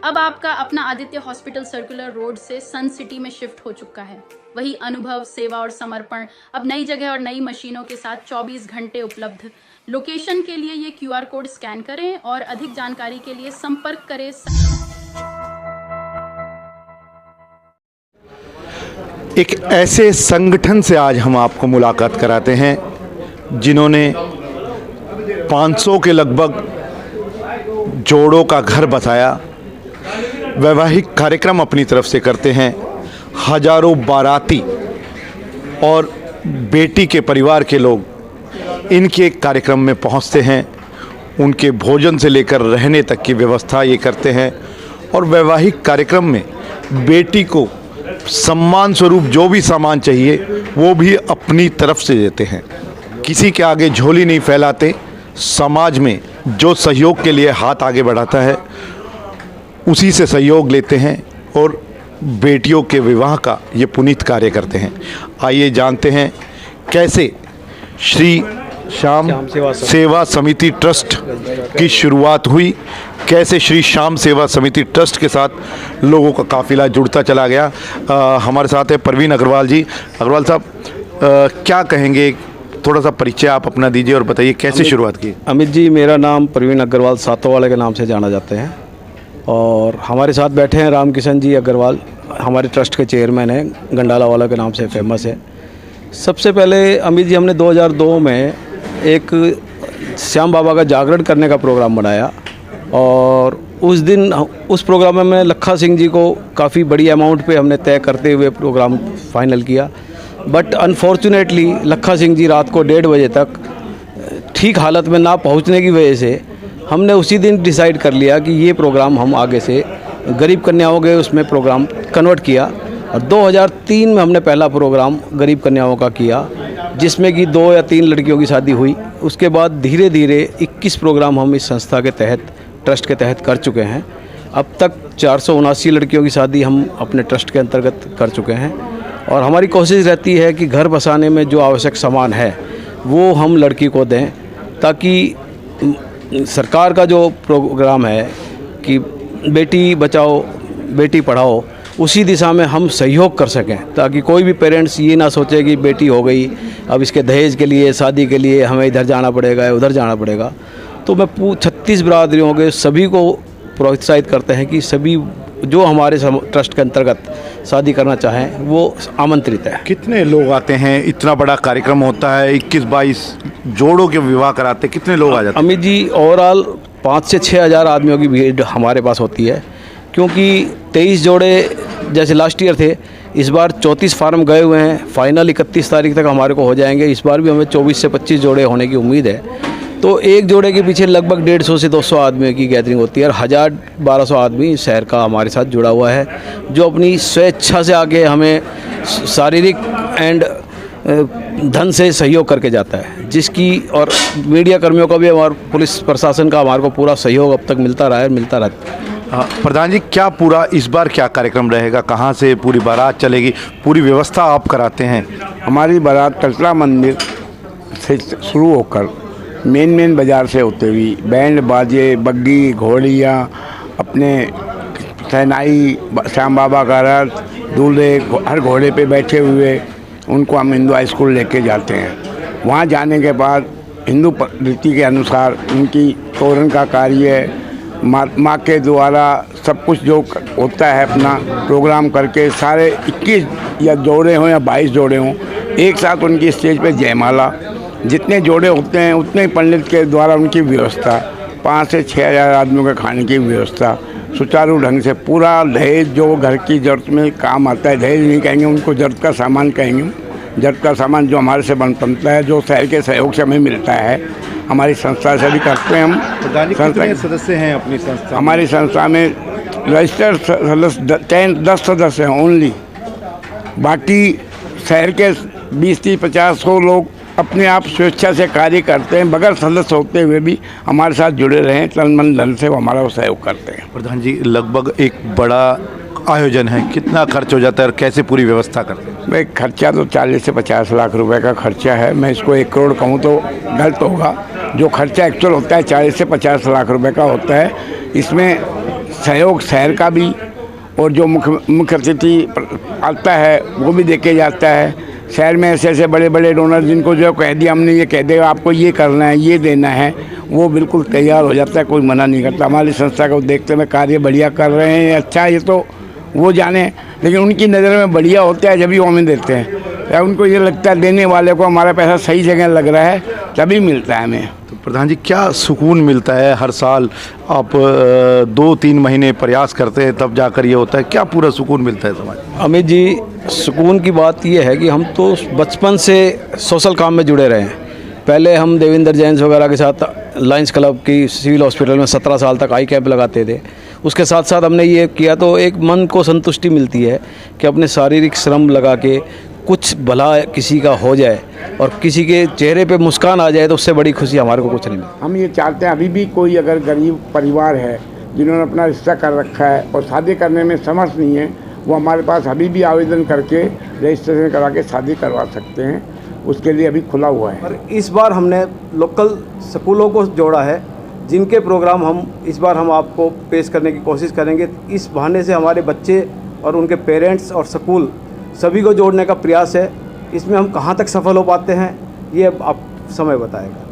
अब आपका अपना आदित्य हॉस्पिटल सर्कुलर रोड से सन सिटी में शिफ्ट हो चुका है। वही अनुभव, सेवा और समर्पण अब नई जगह और नई मशीनों के साथ 24 घंटे उपलब्ध। लोकेशन के लिए ये QR कोड स्कैन करें और अधिक जानकारी के लिए संपर्क करें। एक ऐसे संगठन से आज हम आपको मुलाकात कराते हैं जिन्होंने 500 के लगभग जोड़ों का घर बसाया, वैवाहिक कार्यक्रम अपनी तरफ से करते हैं। हजारों बाराती और बेटी के परिवार के लोग इनके कार्यक्रम में पहुंचते हैं। उनके भोजन से लेकर रहने तक की व्यवस्था ये करते हैं और वैवाहिक कार्यक्रम में बेटी को सम्मान स्वरूप जो भी सामान चाहिए वो भी अपनी तरफ से देते हैं। किसी के आगे झोली नहीं फैलाते। समाज में जो सहयोग के लिए हाथ आगे बढ़ाता है उसी से सहयोग लेते हैं और बेटियों के विवाह का ये पुनीत कार्य करते हैं। आइए जानते हैं कैसे श्री श्याम सेवा समिति ट्रस्ट की शुरुआत हुई, कैसे श्री श्याम सेवा समिति ट्रस्ट के साथ लोगों का काफ़िला जुड़ता चला गया। हमारे साथ है परवीन अग्रवाल जी। अग्रवाल साहब, क्या कहेंगे, थोड़ा सा परिचय आप अपना दीजिए और बताइए कैसे शुरुआत की। अमित जी, मेरा नाम परवीन अग्रवाल सातों वाले के नाम से जाना जाते हैं और हमारे साथ बैठे हैं राम किशन जी अग्रवाल, हमारे ट्रस्ट के चेयरमैन हैं, गंडाला वाला के नाम से फेमस है। सबसे पहले अमित जी, हमने 2002 में एक श्याम बाबा का जागरण करने का प्रोग्राम बनाया और उस दिन उस प्रोग्राम में मैं लखा सिंह जी को काफ़ी बड़ी अमाउंट पे हमने तय करते हुए प्रोग्राम फाइनल किया। बट अनफॉर्चुनेटली लखा सिंह जी रात को 1:30 बजे तक ठीक हालत में ना पहुंचने की वजह से हमने उसी दिन डिसाइड कर लिया कि ये प्रोग्राम हम आगे से गरीब कन्याओं के उसमें प्रोग्राम कन्वर्ट किया और 2003 में हमने पहला प्रोग्राम गरीब कन्याओं का किया जिसमें कि 2 या 3 लड़कियों की शादी हुई। उसके बाद धीरे धीरे 21 प्रोग्राम हम इस संस्था के तहत, ट्रस्ट के तहत कर चुके हैं। अब तक 479 लड़कियों की शादी हम अपने ट्रस्ट के अंतर्गत कर चुके हैं और हमारी कोशिश रहती है कि घर बसाने में जो आवश्यक सामान है वो हम लड़की को दें, ताकि सरकार का जो प्रोग्राम है कि बेटी बचाओ बेटी पढ़ाओ, उसी दिशा में हम सहयोग कर सकें, ताकि कोई भी पेरेंट्स ये ना सोचे कि बेटी हो गई अब इसके दहेज के लिए, शादी के लिए हमें इधर जाना पड़ेगा या उधर जाना पड़ेगा। तो मैं 36 बिरादरियों के सभी को प्रोत्साहित करते हैं कि सभी जो हमारे ट्रस्ट के अंतर्गत शादी करना चाहें वो आमंत्रित है। कितने लोग आते हैं? इतना बड़ा कार्यक्रम होता है, 21-22 जोड़ों के विवाह कराते, कितने लोग आ जाते हैं? अमित जी, ओवरऑल 5 से 6 हज़ार आदमियों की भीड़ हमारे पास होती है, क्योंकि 23 जोड़े जैसे लास्ट ईयर थे, इस बार 34 फार्म गए हुए हैं। फाइनल 31 तारीख तक हमारे को हो जाएंगे। इस बार भी हमें 24 से 25 जोड़े होने की उम्मीद है। तो एक जोड़े के पीछे लगभग 150 से 200 आदमियों की गैदरिंग होती है और 1000-1200 आदमी शहर का हमारे साथ जुड़ा हुआ है जो अपनी स्वेच्छा से आके हमें शारीरिक एंड धन से सहयोग करके जाता है, जिसकी और मीडिया कर्मियों का भी और पुलिस प्रशासन का हमारे को पूरा सहयोग अब तक मिलता रहा है, मिलता रहता है। प्रधान जी, क्या पूरा इस बार क्या कार्यक्रम रहेगा? कहाँ से पूरी बारात चलेगी? पूरी व्यवस्था आप कराते हैं? हमारी बारात कचरा मंदिर से शुरू होकर मेन बाज़ार से होते हुई बैंड बाजे, बग्गी, घोड़ियाँ, अपने सहनाई, श्याम बाबा का रथ, दूल्हे हर घोड़े पे बैठे हुए उनको हम हिंदू हाई स्कूल लेके जाते हैं। वहाँ जाने के बाद हिंदू रीति के अनुसार उनकी तोरण का कार्य माँ के द्वारा सब कुछ जो होता है अपना प्रोग्राम करके सारे 21 या जोड़े हों या 22 जोड़े हों, एक साथ उनकी स्टेज पे जयमाला, जितने जोड़े होते हैं उतने पंडित के द्वारा उनकी व्यवस्था, 5 से 6 हज़ार आदमियों के खाने की व्यवस्था सुचारू ढंग से। पूरा दहेज जो घर की ज़रूरत में काम आता है, दहेज नहीं कहेंगे उनको, ज़रूरत का सामान कहेंगे। ज़रूरत का सामान जो हमारे से बनता है, जो शहर के सहयोग से हमें मिलता है, हमारी संस्था से भी करते हैं हम। कितने सदस्य हैं अपनी संस्था? हमारी संस्था में रजिस्टर्ड सदस्य 10 सदस्य हैं ओनली। बाकी शहर के 20-30-50 लोग अपने आप स्वेच्छा से कार्य करते हैं, बगैर सदस्य होते हुए भी हमारे साथ जुड़े रहें, तन मन धन से वो हमारा सहयोग करते हैं। प्रधान जी, लगभग एक बड़ा आयोजन है, कितना खर्च हो जाता है और कैसे पूरी व्यवस्था करते हैं? भाई खर्चा तो 40 से 50 लाख रुपए का खर्चा है। मैं इसको 1 करोड़ कहूँ तो गलत होगा। जो खर्चा एक्चुअल होता है 40 से 50 लाख रुपए का होता है। इसमें सहयोग शहर का भी, और जो मुख्य अतिथि आता है वो भी देके जाता है। शहर में ऐसे ऐसे बड़े बड़े डोनर जिनको जो कह दिया हमने, ये कह देगा आपको ये करना है, ये देना है, वो बिल्कुल तैयार हो जाता है, कोई मना नहीं करता। हमारी संस्था को देखते हुए कार्य बढ़िया कर रहे हैं, अच्छा है, ये तो वो जाने, लेकिन उनकी नज़र में बढ़िया होता है जब भी वो हमें देते हैं, या उनको ये लगता है देने वाले को हमारा पैसा सही जगह लग रहा है तभी मिलता है हमें। तो प्रधान जी, क्या सुकून मिलता है? हर साल आप 2-3 महीने प्रयास करते हैं तब जाकर ये होता है, क्या पूरा सुकून मिलता है समाज? अमित जी, सुकून की बात ये है कि हम तो बचपन से सोशल काम में जुड़े रहे हैं। पहले हम देवेंद्र जैन वगैरह के साथ लायंस क्लब की सिविल हॉस्पिटल में 17 साल तक आई कैंप लगाते थे। उसके साथ साथ हमने ये किया तो एक मन को संतुष्टि मिलती है कि अपने शारीरिक श्रम लगा के कुछ भला किसी का हो जाए और किसी के चेहरे पे मुस्कान आ जाए, तो उससे बड़ी खुशी हमारे को कुछ नहीं मिलती। हम ये चाहते हैं, अभी भी कोई अगर गरीब परिवार है जिन्होंने अपना रिश्ता कर रखा है और शादी करने में समर्थ नहीं है, वो हमारे पास अभी भी आवेदन करके रजिस्ट्रेशन करा के शादी करवा सकते हैं। उसके लिए अभी खुला हुआ है। और इस बार हमने लोकल स्कूलों को जोड़ा है, जिनके प्रोग्राम हम आपको पेश करने की कोशिश करेंगे। इस बहाने से हमारे बच्चे और उनके पेरेंट्स और स्कूल सभी को जोड़ने का प्रयास है। इसमें हम कहाँ तक सफल हो पाते हैं, ये अब समय बताएगा।